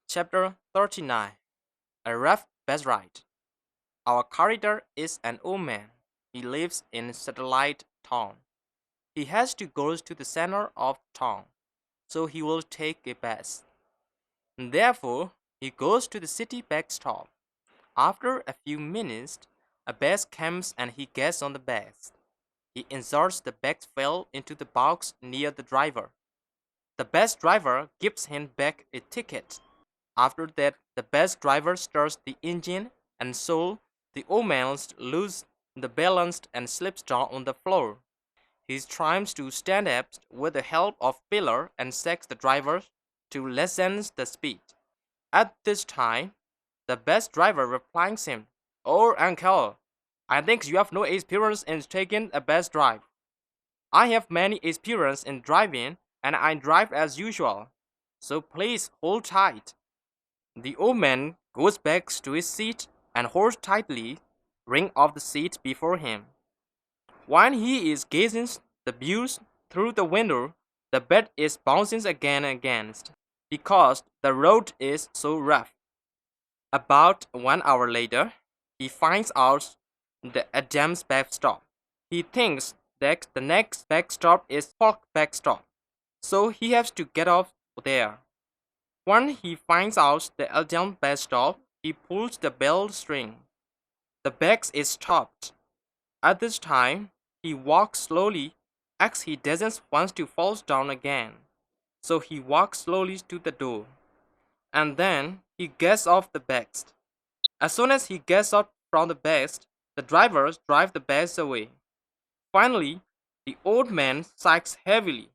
Chapter 39. A Rough Bus Ride. Our character is an old man. He lives in satellite town. He has to go to the center of town, so he will take a bus. Therefore, he goes to the city bus stop. After a few minutes, a bus comes and he gets on the bus. He inserts the bus file into the box near the driver. The bus driver gives him back a ticket. After that, the bus driver starts the engine, and so the old man loses the balance and slips down on the floor. He tries to stand up with the help of pillar and asks the driver to lessen the speed. At this time, the bus driver replies him, "Oh, uncle, I think you have no experience in taking a bus drive. I have many experience in driving, and I drive as usual. So please hold tight." The old man goes back to his seat and holds tightly ring of the seat before him. While he is gazing the views through the window, the bed is bouncing again and again because the road is so rough. About 1 hour later, he finds out the Adams backstop. He thinks that the next backstop is Park backstop, so he has to get off there. When he finds out the Adams backstop, he pulls the bell string. The bus is stopped. At this time, he walks slowly as he doesn't want to fall down again. So he walks slowly to the door. And then he gets off the bus. As soon as he gets up from the bus, the drivers drive the bus away. Finally, the old man sighs heavily.